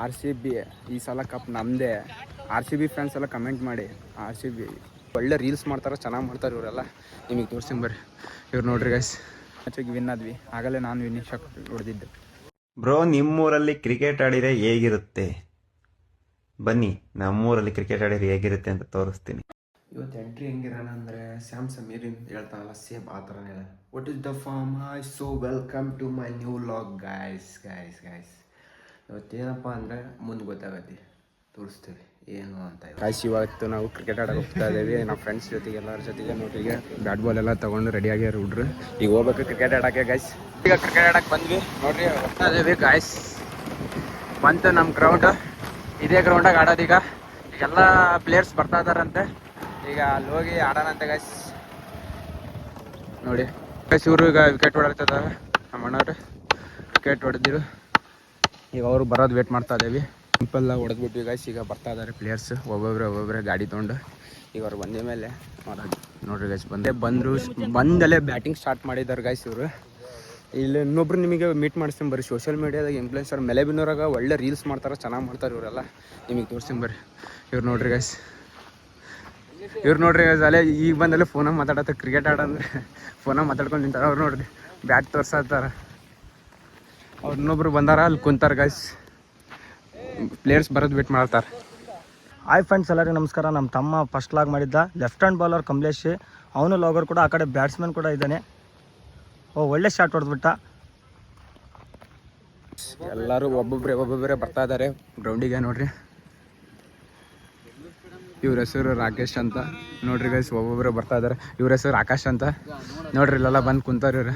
RCB ಈ ಸಲ cup ನಮ್ಮದೇ. RCB ಫ್ಯಾನ್ಸ್ ಎಲ್ಲ ಕಮೆಂಟ್ ಮಾಡಿ. RCB ಒಳ್ಳೆ ರೀಲ್ಸ್ ಮಾಡ್ತಾರೆ, ಚೆನ್ನಾಗಿ ಮಾಡ್ತಾರೆ ಇವರೆಲ್ಲ. ನಿಮಗೆ ತೋರಿಸ್ತೀನಿ ಬರ್ರಿ. ಇವ್ರು ನೋಡ್ರಿ ಗೈಸ್, ಮ್ಯಾಚಿಗೆ ವಿನ್ ಆದ್ವಿ. ಆಗಲೇ ನಾನು ವಿನ್ನಿಂಗ್ ಶಾಟ್ ಹೊಡೆದಿದ್ದೆ. ಬ್ರೋ, ನಿಮ್ಮೂರಲ್ಲಿ ಕ್ರಿಕೆಟ್ ಆಡಿದ್ರೆ ಹೇಗಿರುತ್ತೆ? ಬನ್ನಿ, ನಮ್ಮೂರಲ್ಲಿ ಕ್ರಿಕೆಟ್ ಆಡಿದ್ರೆ ಹೇಗಿರುತ್ತೆ ಅಂತ ತೋರಿಸ್ತೀನಿ. ಇವತ್ತು ಎಂಟ್ರಿ ಹೆಂಗಿರೋಣ ಅಂದರೆ ಸ್ಯಾಮ್ ಸಮೀರಿನ್ ಹೇಳ್ತಾನಲ್ಲ ಸೇಮ್ ಆ ಥರನೇ ಹೇಳ. What is the form? Hi, so welcome to my new vlog guys. ಇವತ್ತೇನಪ್ಪ ಅಂದರೆ ಮುಂದೆ ಗೊತ್ತಾಗತ್ತೆ, ತೋರಿಸ್ತೀವಿ ಏನು ಅಂತ. ಗೈಸ್, ಇವತ್ತು ನಾವು ಕ್ರಿಕೆಟ್ ಆಡೋಕೆ ಹೋಗ್ತಾ ಇದ್ದೀವಿ ನಮ್ಮ ಫ್ರೆಂಡ್ಸ್ ಜೊತೆಗೆ, ಎಲ್ಲರ ಜೊತೆಗೆ. ನೋಡ್ರಿಗೆ ಬ್ಯಾಟ್ ಬಾಲ್ ಎಲ್ಲ ತೊಗೊಂಡು ರೆಡಿಯಾಗ್ಯಾರ ಹುಡ್ರು. ಈಗ ಹೋಗ್ಬೇಕು ಕ್ರಿಕೆಟ್ ಆಡೋಕ್ಕೆ ಗೈಸ್. ಈಗ ಕ್ರಿಕೆಟ್ ಆಡೋಕೆ ಬಂದ್ವಿ. ನೋಡ್ರಿ ಹೋಗ್ತಾ ಇದ್ದೀವಿ ಗೈಸ್. ಬಂತು ನಮ್ಮ ಗ್ರೌಂಡ್. ಇದೇ ಗ್ರೌಂಡಾಗ ಆಡೋದೀಗ. ಈಗೆಲ್ಲ ಪ್ಲೇಯರ್ಸ್ ಬರ್ತಾ ಇದ್ದಾರಂತೆ. ಈಗ ಅಲ್ಲಿ ಹೋಗಿ ಆಡೋಣಂತೆ ಗೈಸ್. ನೋಡಿ ಗೈಸ್, ಇವರು ಈಗ ವಿಕೆಟ್ ಹೊಡೆದಿದ್ದಾರೆ. ನಮ್ಮ ಅಣ್ಣವ್ರು ವಿಕೆಟ್ ಹೊಡೆದಿರು. ಈಗ ಅವರು ಬರೋದು ವೇಟ್ ಮಾಡ್ತಾ ಇದ್ದೀವಿ. ಸಿಂಪಲ್ಲಾಗಿ ಹೊಡೆದ್ಬಿಟ್ವಿ ಗೈಸ್. ಈಗ ಬರ್ತಾ ಇದ್ದಾರೆ ಪ್ಲೇಯರ್ಸ್ ಒಬ್ಬೊಬ್ಬರೇ ಗಾಡಿ ತೊಗೊಂಡು. ಈಗ ಅವ್ರು ಬಂದ ಮೇಲೆ ನೋಡ್ರಿ ಗೈಸ್, ಬಂದಲ್ಲೇ ಬ್ಯಾಟಿಂಗ್ ಸ್ಟಾರ್ಟ್ ಮಾಡಿದ್ದಾರೆ ಗೈಸ್ ಇವರು. ಇಲ್ಲಿ ಇನ್ನೊಬ್ರು ನಿಮಗೆ ಮೀಟ್ ಮಾಡಿಸ್ತೀನಿ ಬರ್ರಿ. ಸೋಷಿಯಲ್ ಮೀಡಿಯಾದಾಗ ಇನ್ಫ್ಲುಯೆನ್ಸರ್ ಮೆಲೆಬಿನವ್ರಾಗ ಒಳ್ಳೆ ರೀಲ್ಸ್ ಮಾಡ್ತಾರೆ, ಚೆನ್ನಾಗಿ ಮಾಡ್ತಾರೆ ಇವರೆಲ್ಲ. ನಿಮಗೆ ತೋರಿಸ್ತೀನಿ ಬರ್ರಿ. ಇವ್ರು ನೋಡ್ರಿ ಗೈಸ್, ಅಲ್ಲೇ ಈಗ ಬಂದಲ್ಲೇ ಫೋನಾಗ ಮಾತಾಡತ್ತೆ. ಕ್ರಿಕೆಟ್ ಆಡಂದ್ರೆ ಫೋನಾಗ ಮಾತಾಡ್ಕೊಂಡು ನಿಂತಾರೆ. ಅವ್ರು ನೋಡ್ರಿ ಬ್ಯಾಟ್ ತೋರ್ಸತ್ತಾರ. ಅವ್ರು ಇನ್ನೊಬ್ರು ಬಂದಾರ, ಅಲ್ಲಿ ಕುಂತಾರೆ ಗೈಸ್. ಪ್ಲೇಯರ್ಸ್ ಬರೋದು ವೇಟ್ ಮಾಡ್ತಾರೆ. ಹಾಯ್ ಫ್ರೆಂಡ್ಸ್, ಎಲ್ಲರಿಗೂ ನಮಸ್ಕಾರ. ನಮ್ಮ ತಮ್ಮ ಫಸ್ಟ್ ಲಾಗ್ ಮಾಡಿದ್ದ ಲೆಫ್ಟ್ ಹ್ಯಾಂಡ್ ಬೌಲರ್ ಕಮಲೇಶ್. ಅವನು ಲಾಗರ್ ಕೂಡ, ಆ ಕಡೆ ಬ್ಯಾಟ್ಸ್ಮನ್ ಕೂಡ ಇದ್ದಾನೆ. ಒಳ್ಳೆ ಶಾಟ್ ಹೊಡೆದ್ಬಿಟ್ಟ. ಎಲ್ಲರೂ ಒಬ್ಬೊಬ್ಬರೇ ಬರ್ತಾ ಇದ್ದಾರೆ ಗ್ರೌಂಡಿಗೆ. ನೋಡ್ರಿ, ಇವ್ರ ಹೆಸರು ರಾಕೇಶ್ ಅಂತ. ನೋಡ್ರಿ ಗೈಸ್, ಒಬ್ಬೊಬ್ಬರೇ ಬರ್ತಾ ಇದ್ದಾರೆ. ಇವ್ರ ಹೆಸರು ಆಕಾಶ್ ಅಂತ. ನೋಡ್ರಿ ಇಲ್ಲೆಲ್ಲ ಬಂದು ಕುಂತಾರ ಇವ್ರು.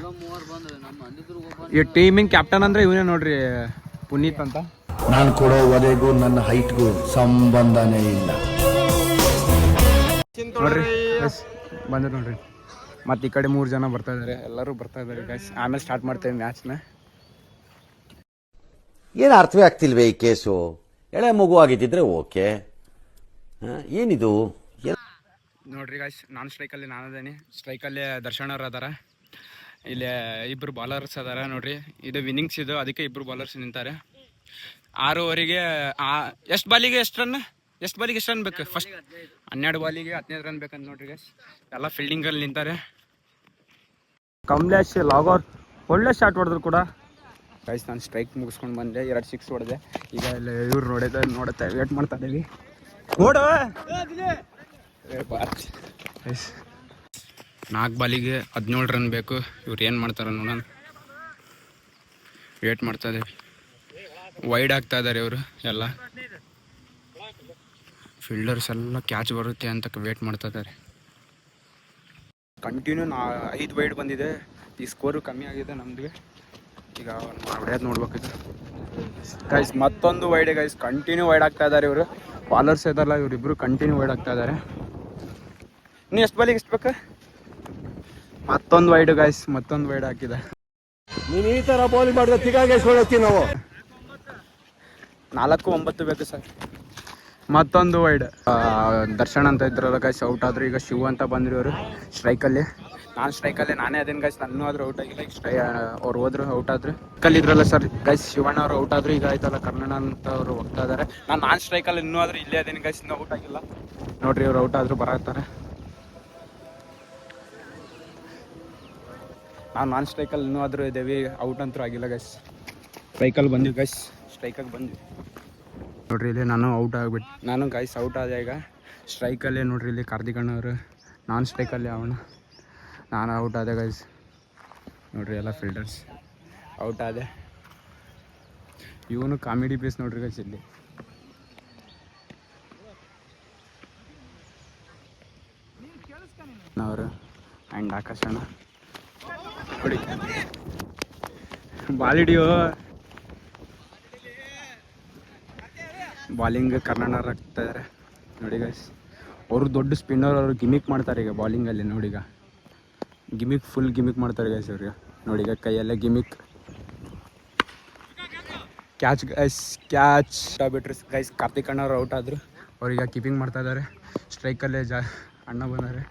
ಈ ಟೀಮಿನ ಕ್ಯಾಪ್ಟನ್ ಅಂದ್ರೆ ಇವನೇ ನೋಡ್ರಿ, ಪುನೀತ್ ಅಂತ. ನಾನು ಕೊಡೋವರೆಗೂ ನನ್ನ ಹೈಟ್ಗೂ ಸಂಬಂಧನೇ ಇಲ್ಲ. ನೋಡ್ರಿ ಗೈಸ್, ಬಂದ್ರು ನೋಡ್ರಿ. ಮತ್ತೆ ಈ ಕಡೆ 3 ಜನ ಬರ್ತಾ ಇದ್ದಾರೆ. ಎಲ್ಲರೂ ಬರ್ತಾ ಇದ್ದಾರೆ ಗೈಸ್. ಆಮೇಲೆ ಸ್ಟಾರ್ಟ್ ಮಾಡ್ತೇವೆ ಮ್ಯಾಚ್ನ. ಏನು ಅರ್ಥವೇ ಆಗ್ತಿಲ್ವೇ ಈ ಕೇಸು? ಎಳೆ ಮಗು ಆಗಿದ್ದಿದ್ರೆ ಓಕೆ, ಏನಿದು? ನೋಡ್ರಿ ಗೈಸ್, ನಾನು ಸ್ಟ್ರೈಕಲ್ಲಿ ನಾನದೇನೆ. ಸ್ಟ್ರೈಕಲ್ಲಿ ದರ್ಶನ್ ಅವ್ರು ಅದಾರ. ಇಲ್ಲಿ ಇಬ್ಬರು ಬಾಲರ್ಸ್ ಅದಾರ ನೋಡ್ರಿ. ಇದು ವಿನ್ನಿಂಗ್ಸ್ ಇದು, ಅದಕ್ಕೆ ಇಬ್ಬರು ಬಾಲರ್ಸ್ ನಿಂತಾರೆ. 6 ಓವರಿಗೆ ಎಷ್ಟು ಬಾಲಿಗೆ ಎಷ್ಟು ರನ್ ಬೇಕು? ಫಸ್ಟ್ 12 ಬಾಲಿಗೆ 15 ರನ್ ಬೇಕಂತ ನೋಡ್ರಿ ಗೈಸ್. ಎಲ್ಲ ಫೀಲ್ಡಿಂಗಲ್ಲಿ ನಿಂತಾರೆ. ಕಮಲೇಶ್ ಲಾಗರ್ ಒಳ್ಳೆ ಶಾಟ್ ಹೊಡೆದ್ರು ಕೂಡ ಗೈಸ್. ನಾನು ಸ್ಟ್ರೈಕ್ ಮುಗಿಸ್ಕೊಂಡು ಬಂದೆ, 2 6 ಹೊಡೆದೆ. ಈಗ ಇಲ್ಲಿ ಇವ್ರು ನೋಡುತ್ತೆ ವೇಟ್ ಮಾಡ್ತಾ ಇದ್ದೀವಿ. 4 ಬಾಲಿಗೆ 17 ರನ್ ಬೇಕು. ಇವ್ರು ಏನು ಮಾಡ್ತಾರೆ ನೋಡೋಣ. ವೇಟ್ ಮಾಡ್ತಾ ಇದ್ದೀವಿ. ವೈಡ್ ಆಗ್ತಾ ಇದ್ದಾರೆ ಇವರು ಎಲ್ಲ. ಫೀಲ್ಡರ್ಸ್ ಎಲ್ಲ ಕ್ಯಾಚ್ ಬರುತ್ತೆ ಅಂತ ವೇಟ್ ಮಾಡ್ತಾ ಇದ್ದಾರೆ. ಕಂಟಿನ್ಯೂ 5 ವೈಡ್ ಬಂದಿದೆ. ಈ ಸ್ಕೋರು ಕಮ್ಮಿ ಆಗಿದೆ ನಮ್ದು. ಈಗ ಹೊಡೆಯೋದು ನೋಡ್ಬೇಕಿತ್ತು ಗೈಸ್. ಮತ್ತೊಂದು ವೈಡ್ ಗೈಸ್. ಕಂಟಿನ್ಯೂ ವೈಡ್ ಆಗ್ತಾ ಇದ್ದಾರೆ ಇವರು. ಬಾಲರ್ಸ್ ಇದಾರಲ್ಲ, ಇವರಿಬ್ರು ಕಂಟಿನ್ಯೂ ವೈಡ್ ಆಗ್ತಾ ಇದ್ದಾರೆ. ಇನ್ನು ಎಷ್ಟು ಬಾಲಿಗೆ ಎಷ್ಟು ಬೇಕು? ಮತ್ತೊಂದು ವೈಡ್ ಗೈಸ್, ಮತ್ತೊಂದು ವೈಡ್ ಹಾಕಿದೆ. ನೀನು ಈ ತರ ಬೌಲಿಂಗ್ ಮಾಡಿದ್ರೆ ತಿಗಾಗಿಸ್ಕೊಳತ್ತೀವಿ ನಾವು. 4-9 ಬೇಕು ಸರ್. ಮತ್ತೊಂದು ವೈಡ್. ದರ್ಶನ್ ಅಂತ ಇದ್ರಲ್ಲ ಗೈಸ್, ಔಟ್ ಆದ್ರು. ಈಗ ಶಿವ ಅಂತ ಬಂದ್ರು ಇವರು ಸ್ಟ್ರೈಕಲ್ಲಿ. ನಾನು ಸ್ಟ್ರೈಕಲ್ಲಿ ನಾನೇ ಅದೇನು ಗೈಸ್. ನನ್ನೂ ಆದರೂ ಔಟ್ ಆಗಿಲ್ಲ. ಈಗ ಅವ್ರು ಹೋದ್ರು, ಔಟ್ ಆದ್ರು. ಕಲ್ಲಿದ್ರಲ್ಲ ಸರ್ ಗೈಸ್, ಶಿವಣ್ಣ ಅವ್ರು ಔಟ್ ಆದ್ರು. ಈಗ ಆಯ್ತಲ್ಲ ಕರ್ನಾಟಕ ಅಂತ ಅವರು ಹೋಗ್ತಾ ಇದ್ದಾರೆ. ನಾನು ಸ್ಟ್ರೈಕಲ್ಲಿ ಇನ್ನೂ ಆದರೂ ಇಲ್ಲೇ ಅದೇನು ಗೈಸ್, ಇನ್ನೂ ಔಟ್ ಆಗಿಲ್ಲ. ನೋಡ್ರಿ ಇವ್ರು ಔಟ್ ಆದ್ರು ಬರತ್ತಾರೆ. ನಾನು ಸ್ಟ್ರೈಕಲ್ಲಿ ಇನ್ನೂ ಆದರೂ ಇದ್ದೇವೆ, ಔಟ್ ಅಂತೂ ಆಗಿಲ್ಲ ಗೈಸ್. ಸ್ಟ್ರೈಕಲ್ಲಿ ಬಂದ್ವಿ ಗೈಸ್, ಸ್ಟ್ರೈಕಾಗಿ ಬಂದ್ವಿ. ನೋಡ್ರಿ ಇಲ್ಲಿ ನಾನು ಔಟ್ ಆಗಿಬಿಟ್ಟು, ನಾನು ಗೈಸ್ ಔಟ್ ಆದೆ. ಈಗ ಸ್ಟ್ರೈಕಲ್ಲೇ ನೋಡ್ರಿ ಇಲ್ಲಿ ಕಾರ್ತಿಕ್ ಅಣ್ಣವರು. ನಾನು ಸ್ಟ್ರೈಕಲ್ಲಿ ನಾನು ಔಟ್ ಆದೆ ಗೈಸ್. ನೋಡ್ರಿ ಎಲ್ಲ ಫೀಲ್ಡರ್ಸ್ ಔಟ್ ಆದೆ. ಇವನು ಕಾಮಿಡಿ ಪೀಸ್ ನೋಡ್ರಿ ಗೈಸ್ ಇಲ್ಲಿ. ಅವರು ಆ್ಯಂಡ್ ಆಕಾಶ್ ಅಣ್ಣ ನೋಡಿ ಬಾಲಿಡಿಯೋ. ಬಾಲಿಂಗ್ ಕರ್ನಾಟಕ ಆಗ್ತಾ ಇದ್ದಾರೆ ನೋಡಿ ಗೈಸ್. ಅವರು ದೊಡ್ಡ ಸ್ಪಿನ್ನರ್, ಅವರು ಗಿಮಿಕ್ ಮಾಡ್ತಾರೆ ಈಗ ಬಾಲಿಂಗಲ್ಲಿ. ನೋಡಿ ಈಗ ಫುಲ್ ಗಿಮಿಕ್ ಮಾಡ್ತಾರೆ ಗೈಸ್ ಅವ್ರಿಗೆ. ನೋಡಿ ಈಗ ಕೈಯಲ್ಲೇ ಗಿಮಿಕ್. ಕ್ಯಾಚ್ ಬಿಟ್ರು ಗೈಸ್. ಕಾರ್ತಿಕ್ ಅಣ್ಣವ್ರು ಔಟ್ ಆದರು. ಅವ್ರೀಗ ಕೀಪಿಂಗ್ ಮಾಡ್ತಾ ಇದ್ದಾರೆ. ಸ್ಟ್ರೈಕಲ್ಲೇ ಅಣ್ಣ ಬಂದಾರೆ.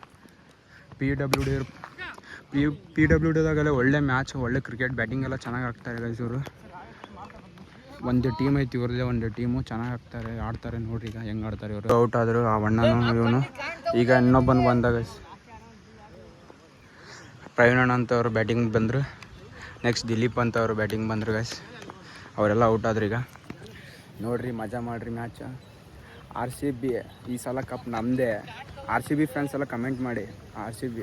PWD ದಾಗೆಲ್ಲ ಒಳ್ಳೆ ಮ್ಯಾಚ್, ಒಳ್ಳೆ ಕ್ರಿಕೆಟ್, ಬ್ಯಾಟಿಂಗ್ ಎಲ್ಲ ಚೆನ್ನಾಗಿ ಆಗ್ತಾರೆ ಗೈಸ್ ಇವರು. ಒಂದು ಟೀಮ್ ಐತಿ ಇವ್ರದ್ದೇ, ಒಂದು ಟೀಮು ಚೆನ್ನಾಗಿ ಆಡ್ತಾರೆ ನೋಡ್ರಿ. ಈಗ ಹೆಂಗೆ ಆಡ್ತಾರೆ ಇವರು. ಔಟ್ ಆದರು ಆ ಅಣ್ಣನು ಇವನು. ಈಗ ಇನ್ನೊಬ್ಬನು ಬಂದಾಗ ಪ್ರವೀಣ್ ಅಣ್ಣ ಅಂತ ಅವರು ಬ್ಯಾಟಿಂಗ್ ಬಂದರು. ನೆಕ್ಸ್ಟ್ ದಿಲೀಪ್ ಅಂತ ಅವರು ಬ್ಯಾಟಿಂಗ್ ಬಂದರು ಗೈಸ್. ಅವರೆಲ್ಲ ಔಟ್ ಆದ್ರು. ಈಗ ನೋಡ್ರಿ, ಮಜಾ ಮಾಡಿರಿ ಮ್ಯಾಚ್. RCB ಈ ಸಲ ಕಪ್ ನಮ್ಮದೇ. RCB ಫ್ಯಾನ್ಸ್ ಎಲ್ಲ ಕಮೆಂಟ್ ಮಾಡಿ. RCB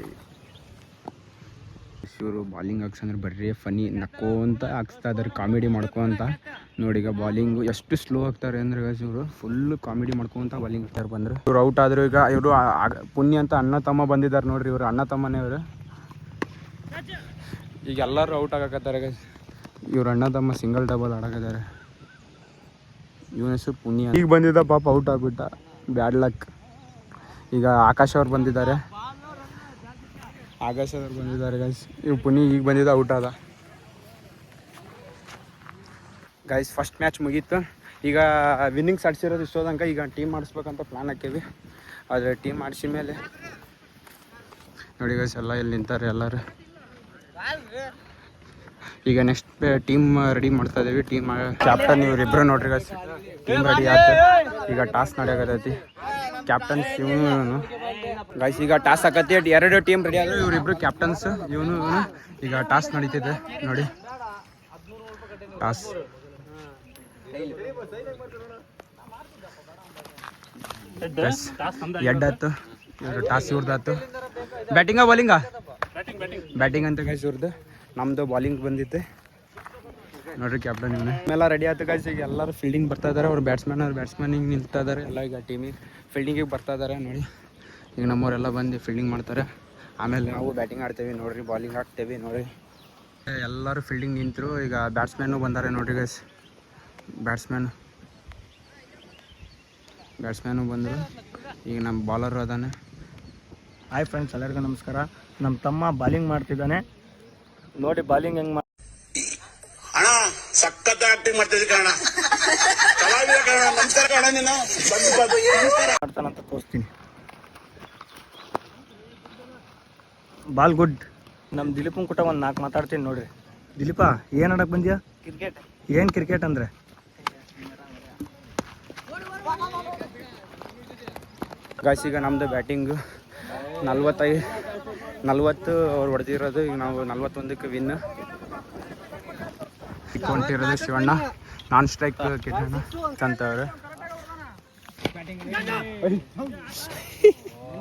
ಇವರು ಬಾಲಿಂಗ್ ಹಾಕ್ಸಂದ್ರೆ ಬರ್ರಿ ಫನಿ ನಕ್ಕೋಂತ ಹಾಕ್ಸ್ತಾ ಇದ್ದಾರೆ, ಕಾಮಿಡಿ ಮಾಡ್ಕೊತ. ನೋಡಿ ಈಗ ಬಾಲಿಂಗು ಎಷ್ಟು ಸ್ಲೋ ಆಗ್ತಾರೆ ಅಂದರೆ ಇವರು ಫುಲ್ಲು ಕಾಮಿಡಿ ಮಾಡ್ಕೊತ ಬಾಲಿಂಗ್ ಹಾಕ್ತಾರೆ. ಬಂದರು ಇವ್ರು ಔಟ್ ಆದರು. ಈಗ ಇವರು ಪುಣ್ಯ ಅಂತ ಅಣ್ಣ ತಮ್ಮ ಬಂದಿದ್ದಾರೆ ನೋಡ್ರಿ. ಇವರು ಅಣ್ಣ ತಮ್ಮನೇ ಇವರು. ಈಗ ಎಲ್ಲರೂ ಔಟ್ ಆಗಕತ್ತಾರೆ ಗೈಸ್. ಇವ್ರು ಅಣ್ಣ ತಮ್ಮ ಸಿಂಗಲ್ ಡಬಲ್ ಆಡಕತ್ತಾರೆ. ಇವನ ಹೆಸರು ಪುಣ್ಯ. ಈಗ ಬಂದಿದ್ದ ಪಾಪ ಔಟ್ ಆಗಿಬಿಟ್ಟ, ಬ್ಯಾಡ್ ಲಕ್. ಈಗ ಆಕಾಶ್ ಅವ್ರು ಬಂದಿದ್ದಾರೆ. ಗೈಸ್. ಇವ್ ಪುನಿ ಈಗ ಬಂದಿದ್ದ ಔಟ್ ಆದ ಗೈಸ್. ಫಸ್ಟ್ ಮ್ಯಾಚ್ ಮುಗೀತು. ಈಗ ವಿನ್ನಿಂಗ್ಸ್ ಆಡ್ಸಿರೋದು ಇಷ್ಟೋದಂಕ. ಈಗ ಟೀಮ್ ಮಾಡಿಸ್ಬೇಕಂತ ಪ್ಲ್ಯಾನ್ ಹಾಕೀವಿ. ಆದರೆ ಟೀಮ್ ಆಡಿಸಿದ ಮೇಲೆ ನೋಡಿ ಗೈಸ್ ಎಲ್ಲ ಇಲ್ಲಿ ನಿಂತಾರೆ ಎಲ್ಲರೂ. ಈಗ ನೆಕ್ಸ್ಟ್ ಟೀಮ್ ರೆಡಿ ಮಾಡ್ತಾ ಇದ್ದೀವಿ. ಟೀಮ್ ಕ್ಯಾಪ್ಟನ್ ಇವರಿಬ್ಬರು ನೋಡ್ರಿ ಗೈಸ್. ಟೀಮ್ ರೆಡಿ ಆಯ್ತು. ಈಗ ಟಾಸ್ ನಡೆಯಕತ್ತೈತಿ. ಕ್ಯಾಪ್ಟನ್ಸ್ ಇವನು ಗೈಸ್. ಈಗ ಟಾಸ್ ಆಕತಿ. 2 ಟೀಮ್ ರೆಡಿ ಆದ್ರೆ ಇವರಿಬ್ರು ಕ್ಯಾಪ್ಟನ್ಸ್. ಇವನು ಈಗ ಟಾಸ್ ನಡೀತಿದೆ ನೋಡಿ. ಟಾಸ್ ಎಡ್ಡಾಯ್ತು. ಇವರು ಟಾಸ್ ಇವ್ರದ್ದಾಯ್ತು. ಬ್ಯಾಟಿಂಗಾ ಬಾಲಿಂಗಾ? ಬ್ಯಾಟಿಂಗ್ ಅಂತ ಗೈಸ್ ಇವ್ರದ್ದು. ನಮ್ಮದು ಬಾಲಿಂಗ್ ಬಂದಿತ್ತು ನೋಡ್ರಿ. ಕ್ಯಾಪ್ಟನ್ ಇವನೇ. ಎಲ್ಲ ರೆಡಿ ಆಯ್ತು ಗೈಸ್. ಈಗ ಎಲ್ಲರೂ ಫೀಲ್ಡಿಂಗ್ ಬರ್ತಾ ಇದ್ದಾರೆ. ಅವ್ರು ಬ್ಯಾಟ್ಸ್ಮನಿಗೆ ನಿಲ್ತಾ ಇದ್ದಾರೆ ಎಲ್ಲ. ಈಗ ಟೀಮಿಗೆ ಫೀಲ್ಡಿಂಗಿಗೆ ಬರ್ತಾ ಇದ್ದಾರೆ ನೋಡಿ. ಈಗ ನಮ್ಮವರೆಲ್ಲ ಬಂದು ಫೀಲ್ಡಿಂಗ್ ಮಾಡ್ತಾರೆ. ಆಮೇಲೆ ನಾವು ಬ್ಯಾಟಿಂಗ್ ಆಡ್ತೇವೆ ನೋಡ್ರಿ, ಬಾಲಿಂಗ್ ಹಾಕ್ತೇವೆ ನೋಡ್ರಿ. ಎಲ್ಲರೂ ಫೀಲ್ಡಿಂಗ್ ನಿಂತರು. ಈಗ ಬ್ಯಾಟ್ಸ್ಮನ್ನು ಬಂದಾರೆ ನೋಡ್ರಿ ಗೈಸ್. ಬ್ಯಾಟ್ಸ್ಮನ್ನು ಬಂದರು. ಈಗ ನಮ್ಮ ಬಾಲರು ಅದಾನೆ. ಹಾಯ್ ಫ್ರೆಂಡ್ಸ್, ಎಲ್ಲರಿಗೂ ನಮಸ್ಕಾರ. ನಮ್ಮ ತಮ್ಮ ಬಾಲಿಂಗ್ ಮಾಡ್ತಿದ್ದಾನೆ ನೋಡಿ. ಬಾಲಿಂಗ್ ಹೆಂಗೆ ಅಣ್ಣ ಸಖತ್ ಆಕ್ಟಿಂಗ್ ಮಾಡ್ತಿದ್ದೆ ಕಣ. ನಮಸ್ಕಾರ ಕಣ. ನೀನು ಮಾಡ್ತಾನಂತ ತೋರಿಸ್ತೀನಿ. Ball good. ನಮ್ಮ ದಿಲೀಪನ್ ಕೂಟ ಒಂದು 4 ಮಾತಾಡ್ತೀನಿ ನೋಡ್ರಿ. ದಿಲೀಪ, ಏನು ಆಡಕ್ಕೆ ಬಂದ್ಯಾ? ಕ್ರಿಕೆಟ್. ಏನು ಕ್ರಿಕೆಟ್ ಅಂದರೆ? ಗಾಯ್ಸ್ ಈಗ ನಮ್ಮದು ಬ್ಯಾಟಿಂಗು 40 ಅವ್ರು ಹೊಡೆದಿರೋದು. ಈಗ ನಾವು 41ಕ್ಕೆ ವಿನ್ ಇಟ್ಕೊಂಡಿರೋದು. ಶಿವಣ್ಣ ನಾನ್ ಸ್ಟ್ರೈಕ್ ಕಿಟ್ಟಣ್ಣ ಅಂತವ್ರು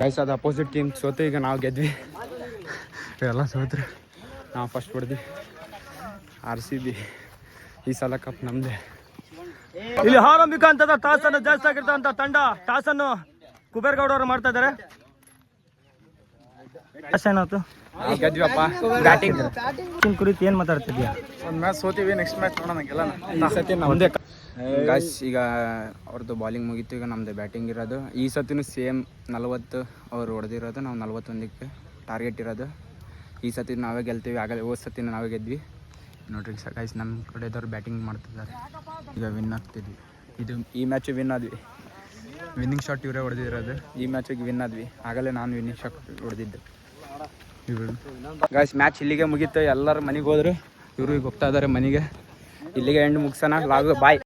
ಗೈಸ್. ಅದು ಅಪೋಸಿಟ್ ಟೀಮ್ ಸೋತು. ಈಗ ನಾವು ಗೆದ್ವಿ. ಎಲ್ಲ ಸೋತ್ರು. ನಾವು ಫಸ್ಟ್ ಹೊಡೆದ್ವಿ. RCB ಈ ಸಲ ಕಪ್ ನಮ್ಮದೇ. ಇಲ್ಲಿ ಆರಂಭಿಕ ಹಂತದ ಟಾಸನ್ನು ಜಾಸ್ತಿ ಆಗಿರ್ತಂಥ ತಂಡ ಟಾಸನ್ನು ಕುಬೇರ್ಗೌಡ ಅವರು ಮಾಡ್ತಾ ಇದ್ದಾರೆ. ಏನಾಯ್ತು? ಗೆದ್ವಿಯಪ್ಪ. ಬ್ಯಾಟಿಂಗ್ ಕುರಿತು ಏನು ಮಾತಾಡ್ತಿದ್ಯಾ? ಒಂದು ಮ್ಯಾಚ್ ಸೋತೀವಿ, ನೆಕ್ಸ್ಟ್ ಮ್ಯಾಚ್ ನೋಡೋಣಕ್ಕೆಲ್ಲ ಈ ಸತಿ ನಮ್ಮದೇ ಗಾಯ್ಸ್. ಈಗ ಅವ್ರದ್ದು ಬಾಲಿಂಗ್ ಮುಗೀತು. ಈಗ ನಮ್ಮದು ಬ್ಯಾಟಿಂಗ್ ಇರೋದು. ಈ ಸತಿನೂ ಸೇಮ್ 40 ಅವ್ರು ಹೊಡೆದಿರೋದು. ನಾವು 41ಕ್ಕೆ ಟಾರ್ಗೆಟ್ ಇರೋದು. ಈ ಸತಿ ನಾವೇ ಗೆಲ್ತೀವಿ. ಆಗಲೇ ಹೋದ ಸತಿನ ನಾವೇ ಗೆದ್ವಿ ನೋಡ್ರಿ ಗಾಯ್ಸ್. ನಮ್ಮ ಕಡೆದವ್ರು ಬ್ಯಾಟಿಂಗ್ ಮಾಡ್ತಿದ್ದಾರೆ. ಈಗ ವಿನ್ ಆಗ್ತಿದ್ವಿ. ಈ ಮ್ಯಾಚು ವಿನ್ ಆದ್ವಿ. ವಿನ್ನಿಂಗ್ ಶಾಟ್ ಇವರೇ ಹೊಡೆದಿರೋದು. ಈ ಮ್ಯಾಚಿಗೆ ವಿನ್ ಆದ್ವಿ. ಆಗಲೇ ನಾನು ವಿನ್ನಿಂಗ್ ಶಾಟ್ ಹೊಡೆದಿದ್ದೆ. ಇವರು ಗಾಯ್ಸ್ ಮ್ಯಾಚ್ ಇಲ್ಲಿಗೆ ಮುಗೀತು. ಎಲ್ಲರೂ ಮನೆಗೆ ಹೋದ್ರು. ಇವರು ಈಗ ಹೋಗ್ತಾ ಇದ್ದಾರೆ ಮನೆಗೆ. ಇಲ್ಲಿಗೆ ಎಂಡ್ ಮುಗಿಸೋಣ. ಲಾಗು ಬಾಯ್.